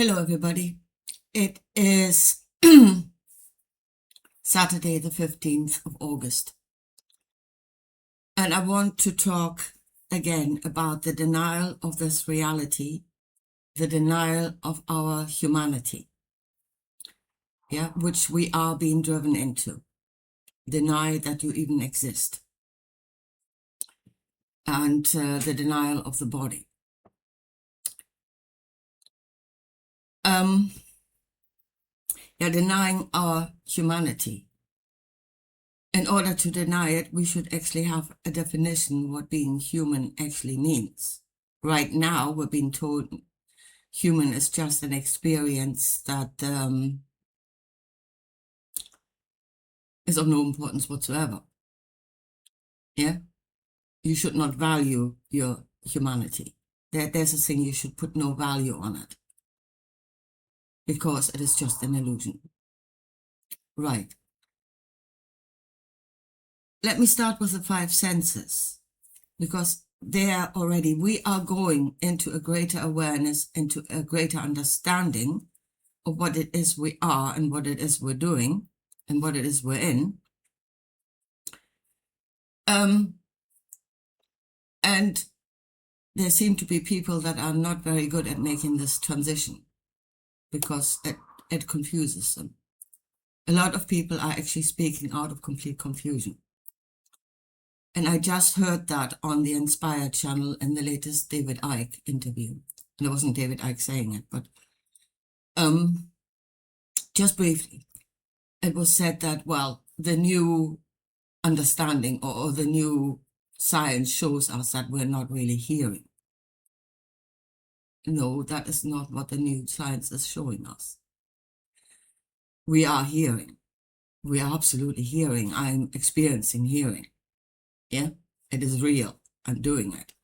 Hello, everybody. It is Saturday, the 15th of August. And I want to talk again about the denial of this reality, the denial of our humanity, which we are being driven into. Deny that you even exist. And the denial of the body. Denying our humanity. In order to deny it, we should actually have a definition what being human actually means. Right now, we're being told human is just an experience that is of no importance whatsoever. Yeah? You should not value your humanity. There's a thing you should put no value on it. Because it is just an illusion. Right. Let me start with the five senses. Because there already we are going into a greater awareness, into a greater understanding of what it is we are and what it is we're doing and what it is we're in. And there seem to be people that are not very good at making this transition because it confuses them. A lot of people are actually speaking out of complete confusion. And I just heard that on the Inspired channel in the latest David Icke interview. And it wasn't David Icke saying it, but just briefly, it was said that, well, the new understanding or the new science shows us that we're not really hearing. No, that is not what the new science is showing us. We are hearing. We are absolutely hearing. I'm experiencing hearing. Yeah, it is real. I'm doing it.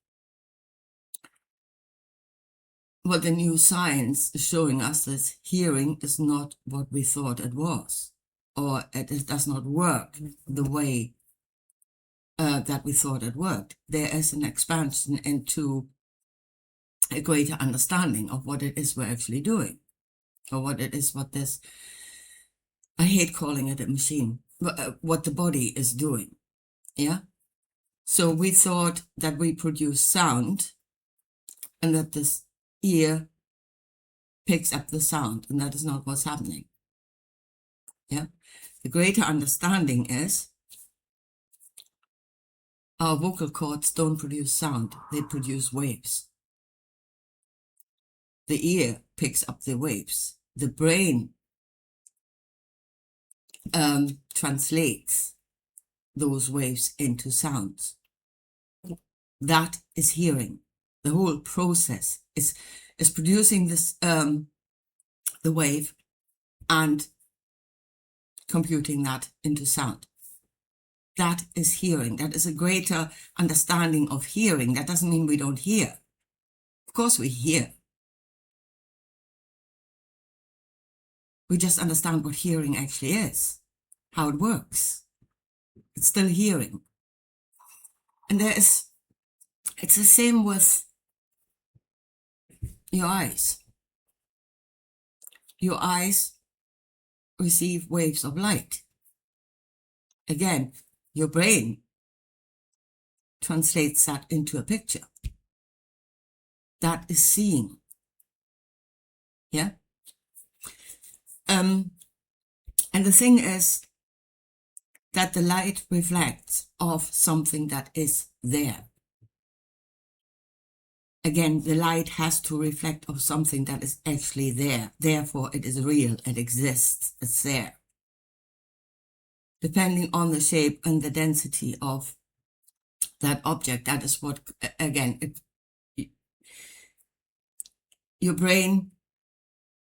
What the new science is showing us is hearing is not what we thought it was, or it does not work the way that we thought it worked. There is an expansion into a greater understanding of what it is we're actually doing, or what it is, I hate calling it a machine, but what the body is doing. Yeah. So we thought that we produce sound and that this ear picks up the sound, and that is not what's happening. Yeah. The greater understanding is our vocal cords don't produce sound, they produce waves. The ear picks up the waves. The brain translates those waves into sounds. That is hearing. The whole process is producing this the wave and computing that into sound. That is hearing. That is a greater understanding of hearing. That doesn't mean we don't hear. Of course we hear. We just understand what hearing actually is, how it works. It's still hearing. And it's the same with your eyes. Your eyes receive waves of light. Again, your brain translates that into a picture. That is seeing. Yeah? And the thing is that the light reflects off something that is there. Again, the light has to reflect off something that is actually there. Therefore, it is real. It exists. It's there. Depending on the shape and the density of that object, that is what, again, your brain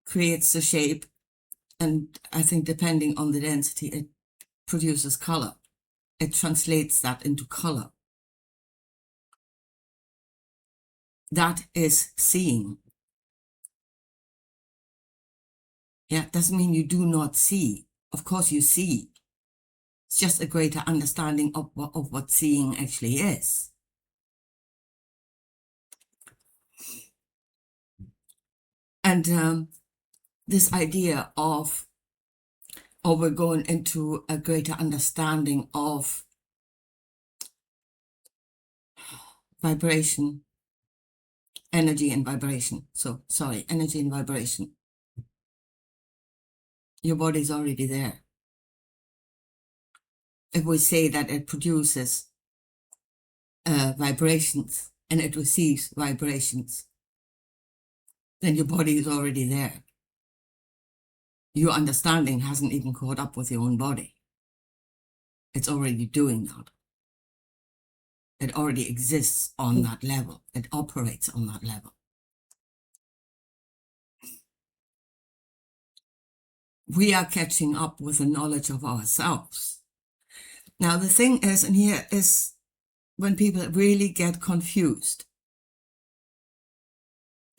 creates the shape, and I think depending on the density, it produces color. It translates that into color. That is seeing. Yeah, doesn't mean you do not see. Of course you see. It's just a greater understanding of what seeing actually is. And this idea of, or we're going into a greater understanding of vibration, energy and vibration. So, sorry, energy and vibration. Your body's already there. If we say that it produces vibrations and it receives vibrations, then your body is already there. Your understanding hasn't even caught up with your own body. It's already doing that. It already exists on that level. It operates on that level. We are catching up with the knowledge of ourselves. Now, the thing is, and here is when people really get confused.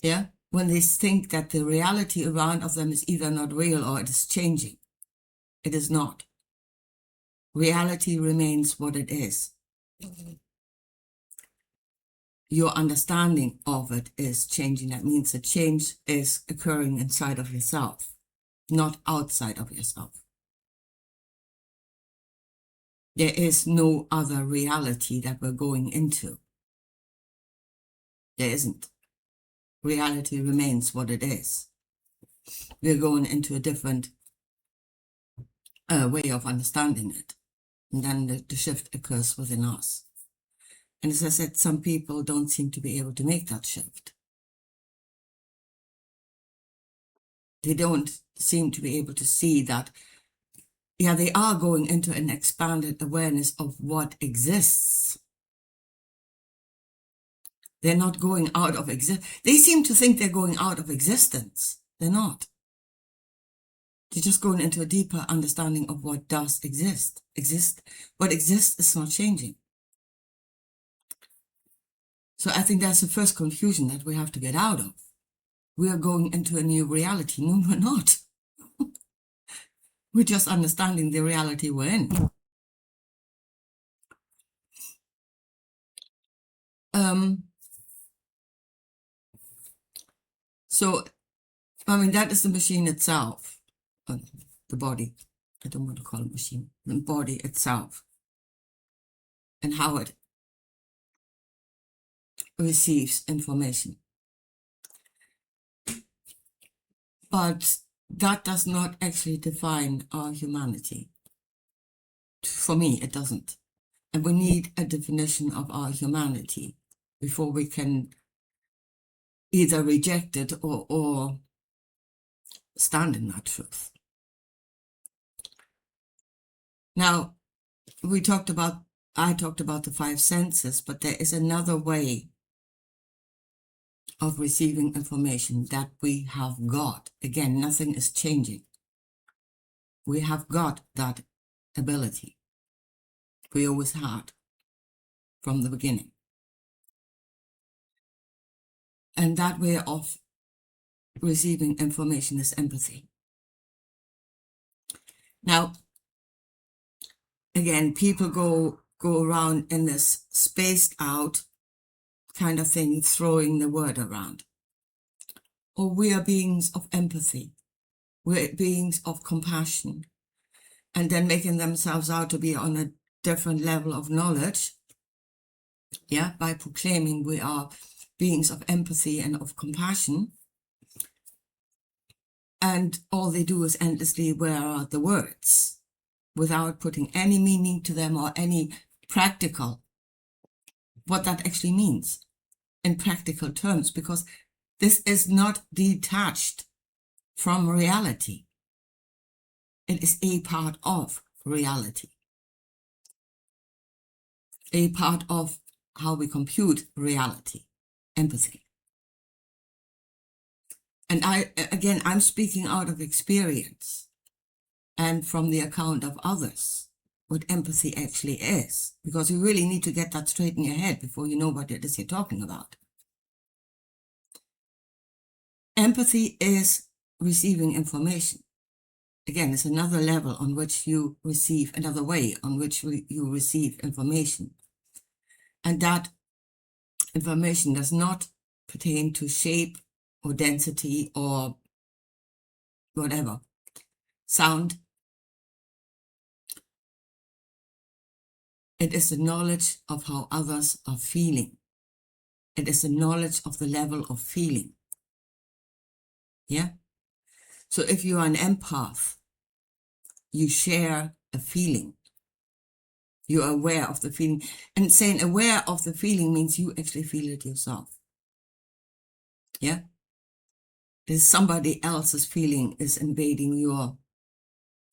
Yeah? When they think that the reality around of them is either not real or it is changing. It is not. Reality remains what it is. Your understanding of it is changing. That means the change is occurring inside of yourself, not outside of yourself. There is no other reality that we're going into. There isn't. Reality remains what it is. We're going into a different way of understanding it. And then the shift occurs within us. And as I said, some people don't seem to be able to make that shift. They don't seem to be able to see that, yeah, they are going into an expanded awareness of what exists. They're not going out of existence. They seem to think they're going out of existence. They're not. They're just going into a deeper understanding of what does exist. What exists is not changing. So I think that's the first confusion that we have to get out of. We are going into a new reality. No, we're not. We're just understanding the reality we're in. So, I mean, that is the machine itself, the body. I don't want to call it machine, the body itself, and how it receives information. But that does not actually define our humanity. For me, it doesn't. And we need a definition of our humanity before we can either reject it or stand in that truth. Now, I talked about the five senses, but there is another way of receiving information that we have got. Again, nothing is changing. We have got that ability. We always had from the beginning. And that way of receiving information is empathy. Now, again, people go around in this spaced out kind of thing, throwing the word around. Or we are beings of empathy. We're beings of compassion. And then making themselves out to be on a different level of knowledge, yeah, by proclaiming we are beings of empathy and of compassion. And all they do is endlessly wear out the words without putting any meaning to them or any practical, what that actually means in practical terms, because this is not detached from reality. It is a part of reality, a part of how we compute reality, empathy. And I'm speaking out of experience and from the account of others, what empathy actually is, because you really need to get that straight in your head before you know what it is you're talking about. Empathy is receiving information. Again, it's another level on which you receive, another way on which you receive information. And that information does not pertain to shape, or density or whatever. Sound. It is the knowledge of how others are feeling. It is the knowledge of the level of feeling. Yeah? So if you are an empath, you share a feeling. You are aware of the feeling. And saying aware of the feeling means you actually feel it yourself. Yeah? There's somebody else's feeling is invading your,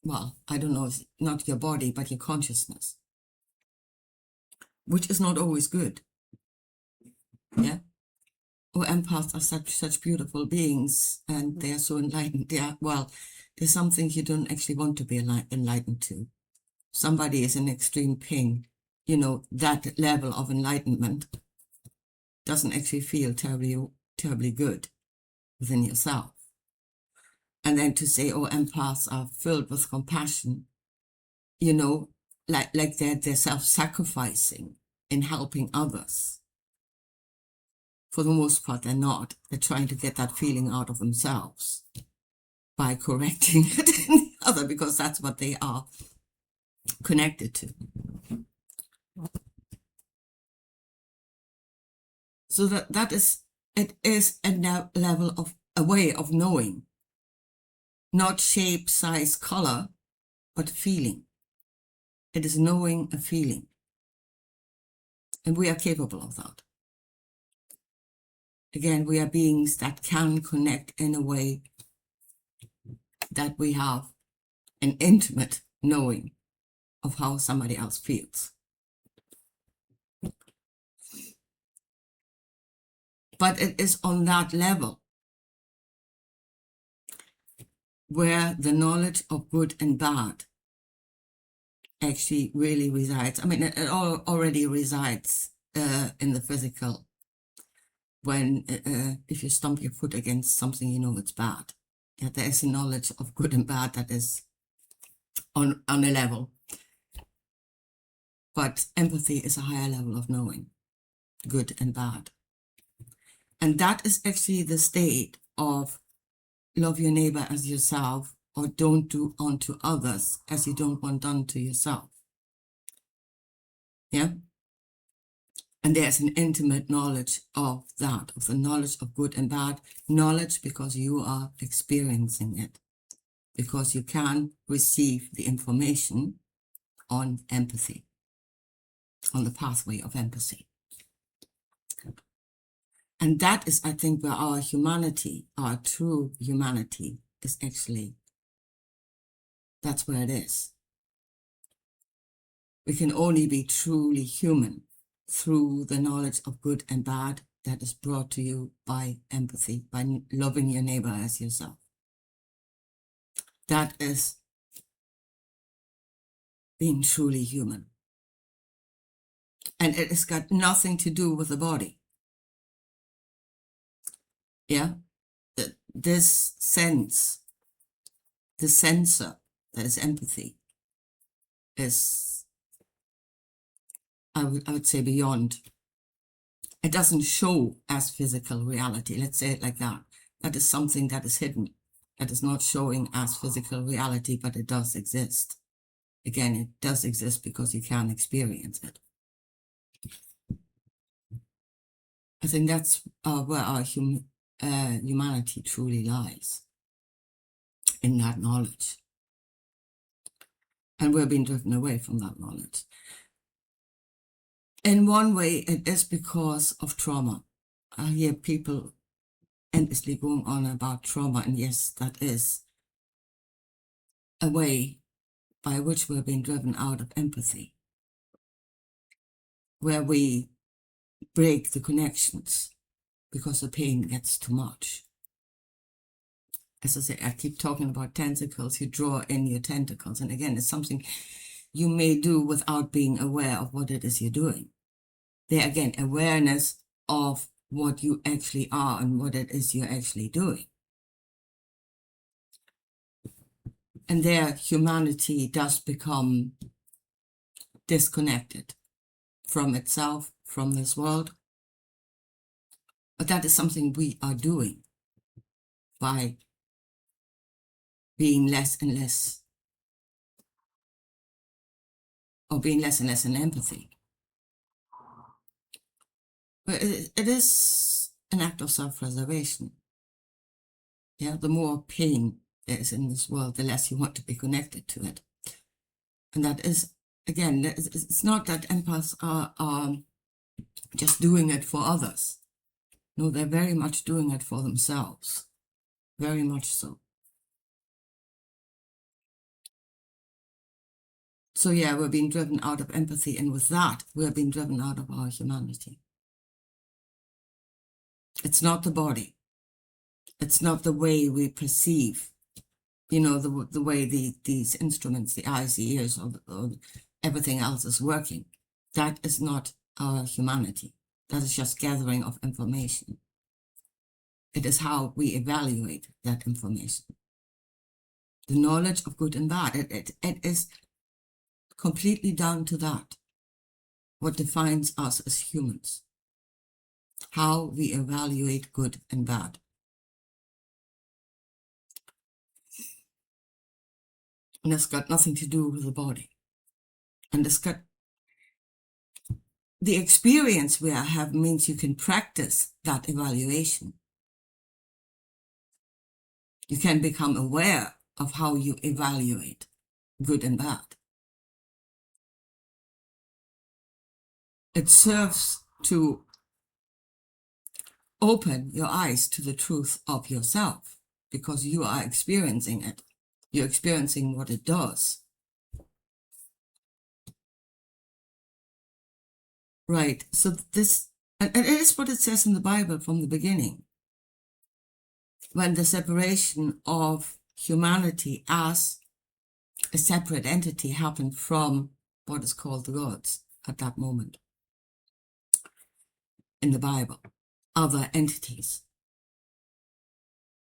well, I don't know, not your body, but your consciousness, which is not always good. Yeah? Oh, empaths are such beautiful beings, and they are so enlightened. There's some things you don't actually want to be enlightened to. Somebody is in extreme pain, that level of enlightenment doesn't actually feel terribly good within yourself. And then to say, oh, empaths are filled with compassion, like they're self-sacrificing in helping others. For the most part, they're not. They're trying to get that feeling out of themselves by correcting it in the other, because that's what they are connected to. So it is a way of knowing, not shape, size, color, but feeling. It is knowing a feeling. And we are capable of that. Again, we are beings that can connect in a way that we have an intimate knowing of how somebody else feels. But it is on that level where the knowledge of good and bad actually really resides. I mean, it already resides in the physical. When if you stomp your foot against something, you know it's bad. Yeah, there is a knowledge of good and bad that is on a level. But empathy is a higher level of knowing good and bad. And that is actually the state of love your neighbor as yourself, or don't do unto others as you don't want done to yourself. Yeah? And there's an intimate knowledge of that, of the knowledge of good and bad. Knowledge because you are experiencing it, because you can receive the information on empathy, on the pathway of empathy. And that is, I think, where our humanity, our true humanity, is actually, that's where it is. We can only be truly human through the knowledge of good and bad that is brought to you by empathy, by loving your neighbor as yourself. That is being truly human. And it has got nothing to do with the body. Yeah? This sense, the sensor that is empathy, is, I would say, beyond. It doesn't show as physical reality. Let's say it like that. That is something that is hidden. That is not showing as physical reality, but it does exist. Again, it does exist because you can experience it. I think that's where our humanity truly lies, in that knowledge. And we're being driven away from that knowledge. In one way, it is because of trauma. I hear people endlessly going on about trauma, and yes, that is a way by which we're being driven out of empathy, where we break the connections because the pain gets too much. As I say, I keep talking about tentacles. You draw in your tentacles, and again, it's something you may do without being aware of what it is you're doing. There again, awareness of what you actually are and what it is you're actually doing. And there, humanity does become disconnected from itself, from this world. But that is something we are doing. by being less and less, or being less and less in empathy. But it is an act of self-preservation. Yeah, the more pain there is in this world, the less you want to be connected to it. And that is, again, it's not that empaths are just doing it for others. No, they're very much doing it for themselves. Very much so. So yeah, we're being driven out of empathy, and with that, we're being driven out of our humanity. It's not the body. It's not the way we perceive, the way these instruments, the eyes, the ears, or everything else is working. That is not our humanity. That is just gathering of information. It is how we evaluate that information. The knowledge of good and bad, it is completely down to that, what defines us as humans, how we evaluate good and bad. And it's got nothing to do with the body. And it's got the experience we have means you can practice that evaluation. You can become aware of how you evaluate good and bad. It serves to open your eyes to the truth of yourself, because you are experiencing it. You're experiencing what it does. Right. So this, and it is what it says in the Bible from the beginning. When the separation of humanity as a separate entity happened from what is called the gods at that moment in the Bible, other entities,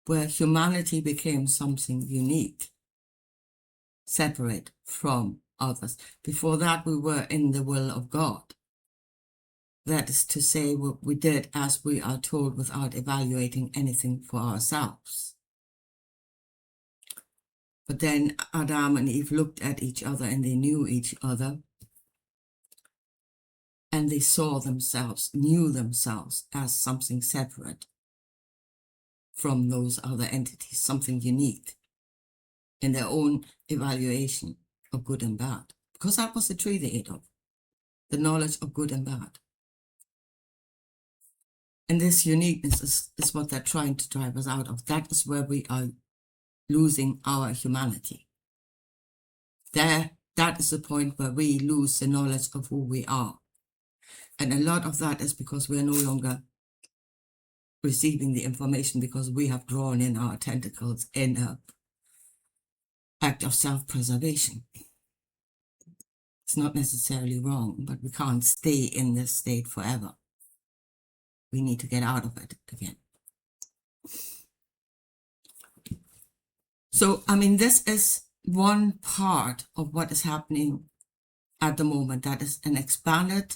where humanity became something unique, separate from others. Before that, we were in the will of God. That is to say, what we did as we are told without evaluating anything for ourselves. But then Adam and Eve looked at each other and they knew each other. And they saw themselves, knew themselves as something separate from those other entities, something unique in their own evaluation of good and bad. Because that was the tree they ate of, the knowledge of good and bad. And this uniqueness is what they're trying to drive us out of. That is where we are losing our humanity. That is the point where we lose the knowledge of who we are. And a lot of that is because we're no longer receiving the information, because we have drawn in our tentacles in an act of self-preservation. It's not necessarily wrong, but we can't stay in this state forever. We need to get out of it again. So, I mean, this is one part of what is happening at the moment. That is an expanded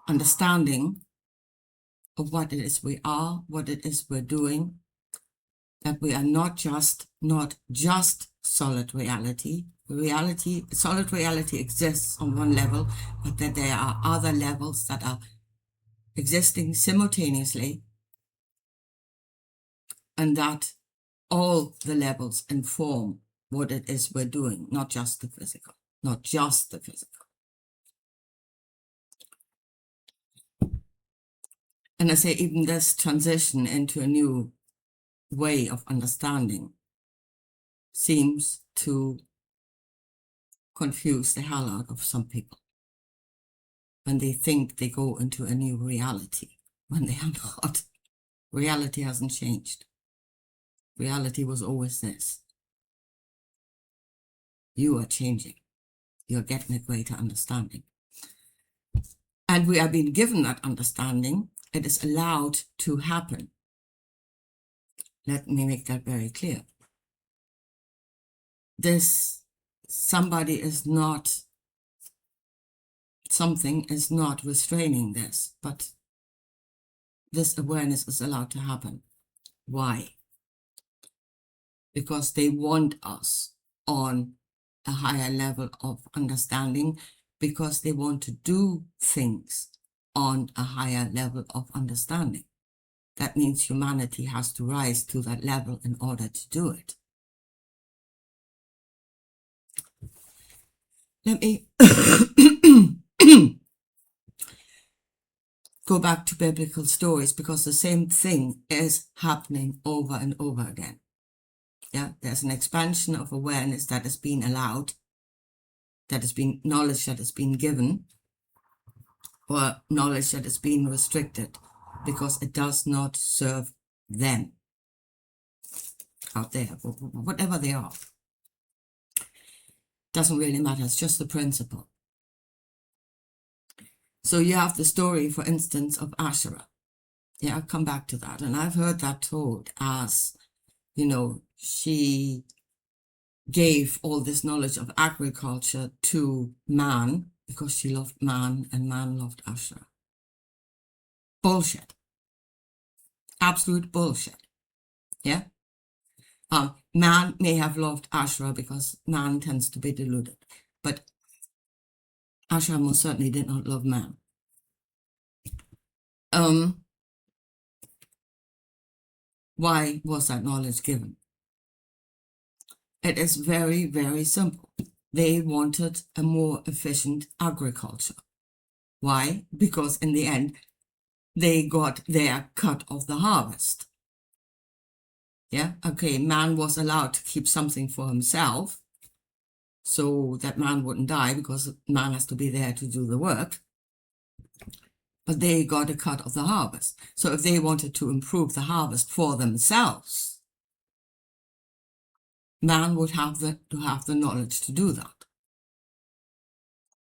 understanding of what it is we are, what it is we're doing, that we are not just solid reality. Solid reality exists on one level, but that there are other levels that are existing simultaneously, and that all the levels inform what it is we're doing, not just the physical, not just the physical. And I say even this transition into a new way of understanding seems to confuse the hell out of some people when they think they go into a new reality, when they are not. Reality hasn't changed. Reality was always this. You are changing. You're getting a greater understanding. And we are being given that understanding. It is allowed to happen. Let me make that very clear. Something is not restraining this, but this awareness is allowed to happen. Why? Because they want us on a higher level of understanding, because they want to do things on a higher level of understanding. That means humanity has to rise to that level in order to do it. Let me go back to biblical stories, because the same thing is happening over and over again. Yeah, there's an expansion of awareness that has been allowed, that has been knowledge that has been given, or knowledge that has been restricted because it does not serve them out there, whatever they are. Doesn't really matter, it's just the principle. So you have the story, for instance, of Asherah. Yeah, I'll come back to that. And I've heard that told as, she gave all this knowledge of agriculture to man because she loved man and man loved Asherah. Bullshit. Absolute bullshit. Yeah? Man may have loved Asherah because man tends to be deluded, but Asherah most certainly did not love man. Why was that knowledge given? It is very, very simple. They wanted a more efficient agriculture. Why? Because in the end, they got their cut of the harvest. Yeah, okay, man was allowed to keep something for himself so that man wouldn't die, because man has to be there to do the work. But they got a cut of the harvest. So if they wanted to improve the harvest for themselves, man would have to have the knowledge to do that.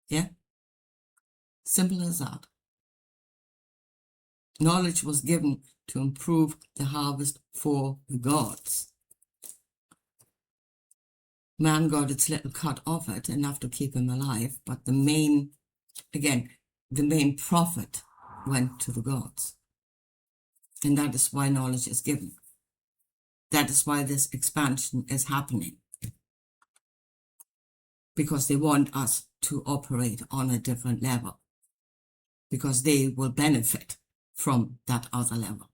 Yeah? Simple as that. Knowledge was given to improve the harvest for the gods. Man got its little cut of it, enough to keep him alive, but the main profit went to the gods. And that is why knowledge is given. That is why this expansion is happening. Because they want us to operate on a different level. Because they will benefit from that other level.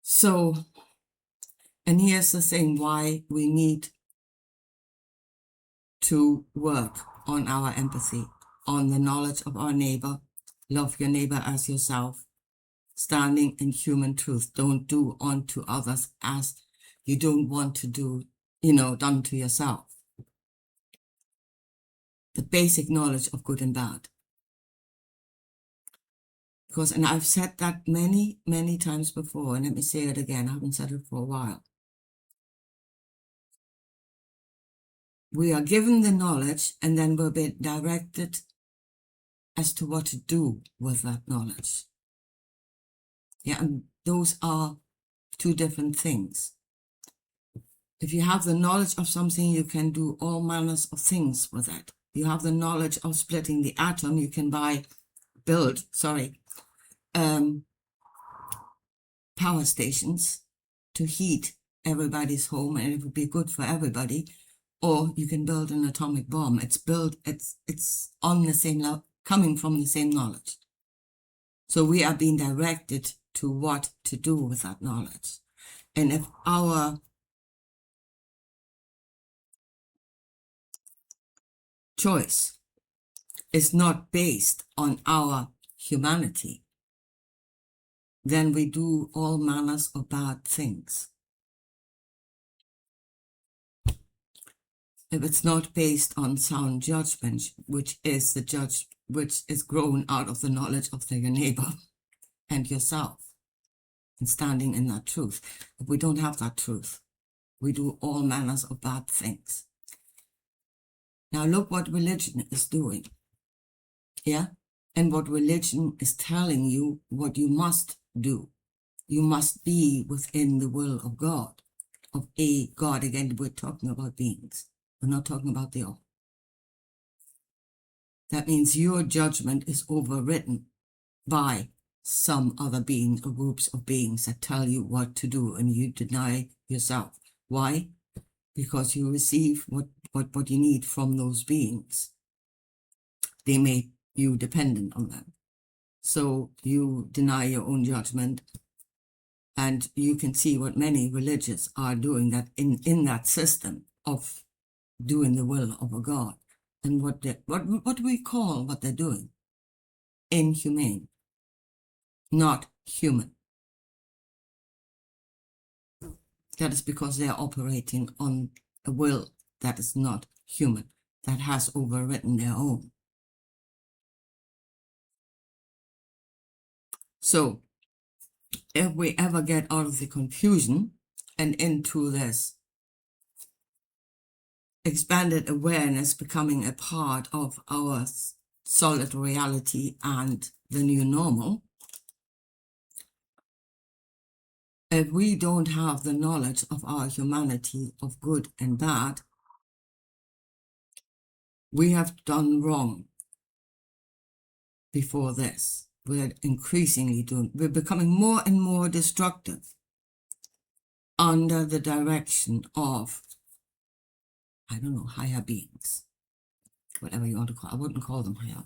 So, and here's the thing why we need to work on our empathy, on the knowledge of our neighbor. Love your neighbor as yourself. Standing in human truth. Don't do unto others as you don't want to do, done to yourself. The basic knowledge of good and bad. Because, and I've said that many, many times before, and let me say it again, I haven't said it for a while. We are given the knowledge, and then we're being directed as to what to do with that knowledge. Yeah, and those are two different things. If you have the knowledge of something, you can do all manners of things with it. You have the knowledge of splitting the atom, you can build power stations to heat everybody's home, and it would be good for everybody. Or you can build an atomic bomb. It's on the same level, coming from the same knowledge. So we are being directed to what to do with that knowledge. And if our choice is not based on our humanity, then we do all manners of bad things. If it's not based on sound judgment, which is grown out of the knowledge of your neighbor and yourself, and standing in that truth. If we don't have that truth, we do all manners of bad things. Now look what religion is doing. Yeah? And what religion is telling you what you must do. You must be within the will of God. Of a God. Again, we're talking about beings. We're not talking about the all. That means your judgment is overwritten by some other being or groups of beings that tell you what to do, and you deny yourself. Why? Because you receive what you need from those beings. They make you dependent on them. So you deny your own judgment, and you can see what many religions are doing, that in that system of doing the will of a God. And what do we call what they're doing? Inhumane, not human. That is because they are operating on a will that is not human, that has overwritten their own. So if we ever get out of the confusion and into this expanded awareness becoming a part of our solid reality and the new normal, if we don't have the knowledge of our humanity, of good and bad, we have done wrong before this. We're increasingly we're becoming more and more destructive under the direction of, I don't know, higher beings, whatever you want to call. I wouldn't call them higher.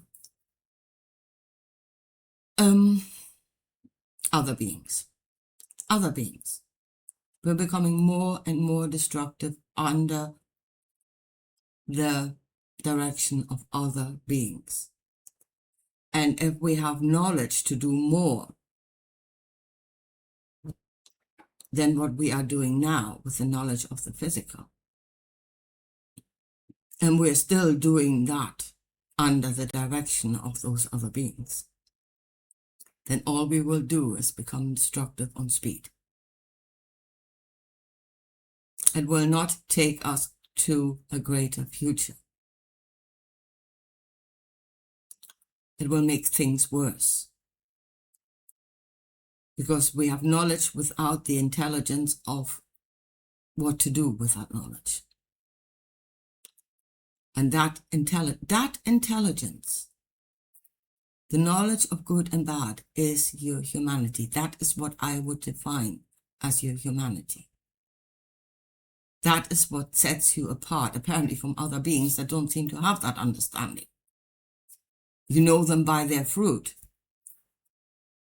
Other beings. We're becoming more and more destructive under the direction of other beings. And if we have knowledge to do more than what we are doing now with the knowledge of the physical, and we're still doing that under the direction of those other beings, then all we will do is become destructive on speed. It will not take us to a greater future. It will make things worse, because we have knowledge without the intelligence of what to do with that knowledge. And that intelligence, the knowledge of good and bad, is your humanity. That is what I would define as your humanity. That is what sets you apart, apparently, from other beings that don't seem to have that understanding. You know them by their fruit.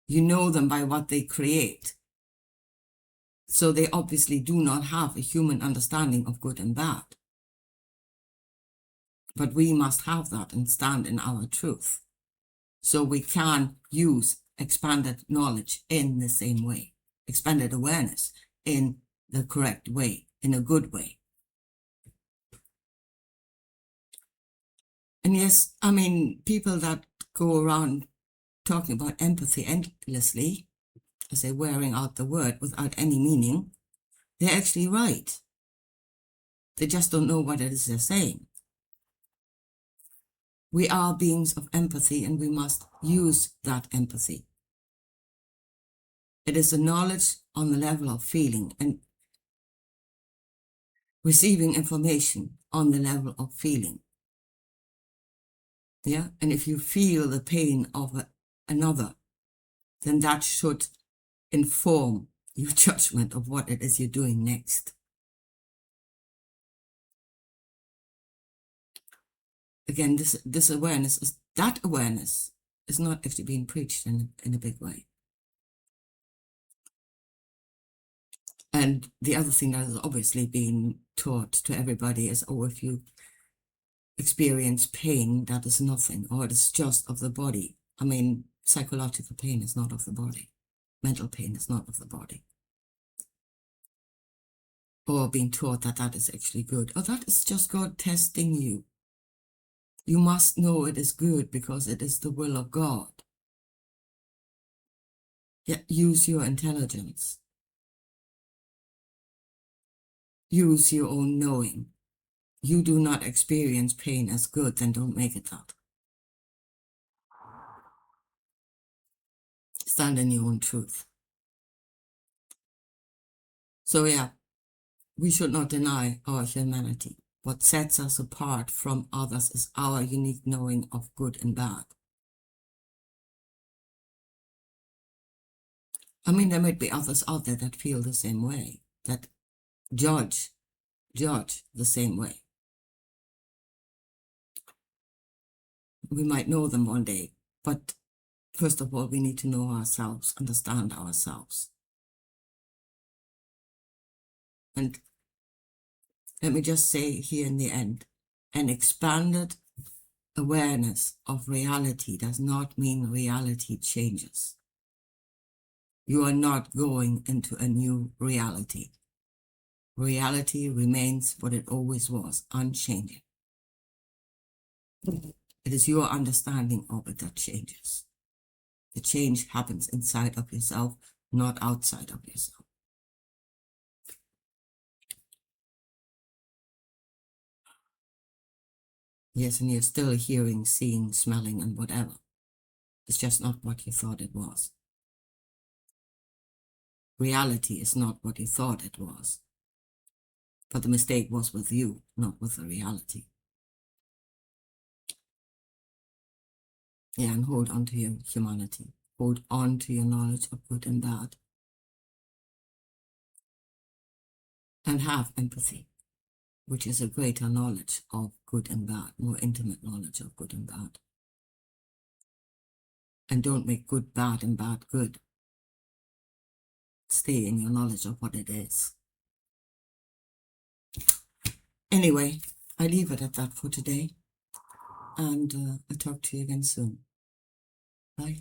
You know them by what they create. So they obviously do not have a human understanding of good and bad. But we must have that and stand in our truth, so we can use expanded knowledge in the same way, expanded awareness in the correct way, in a good way. And yes, I mean, people that go around talking about empathy endlessly, as they're wearing out the word without any meaning, they're actually right. They just don't know what it is they're saying. We are beings of empathy, and we must use that empathy. It is a knowledge on the level of feeling and receiving information on the level of feeling. Yeah, and if you feel the pain of another, then that should inform your judgment of what it is you're doing next. Again, this awareness is not actually being preached in a big way. And the other thing that is obviously being taught to everybody is, oh, if you experience pain, that is nothing, or it is just of the body. I mean, psychological pain is not of the body. Mental pain is not of the body. Or being taught that that is actually good. Oh, that is just God testing you. You must know it is good because it is the will of God. Yet use your intelligence. Use your own knowing. You do not experience pain as good, then don't make it that. Stand in your own truth. So yeah, we should not deny our humanity. What sets us apart from others is our unique knowing of good and bad. I mean, there might be others out there that feel the same way, that judge the same way. We might know them one day, but first of all, we need to know ourselves, understand ourselves. And let me just say here in the end, an expanded awareness of reality does not mean reality changes. You are not going into a new reality. Reality remains what it always was, unchanging. It is your understanding of it that changes. The change happens inside of yourself, not outside of yourself. Yes, and you're still hearing, seeing, smelling, and whatever. It's just not what you thought it was. Reality is not what you thought it was. But the mistake was with you, not with the reality. Yeah, and hold on to your humanity. Hold on to your knowledge of good and bad. And have empathy, which is a greater knowledge of good and bad, more intimate knowledge of good and bad. And don't make good bad and bad good. Stay in your knowledge of what it is. Anyway, I leave it at that for today. And I'll talk to you again soon. Bye.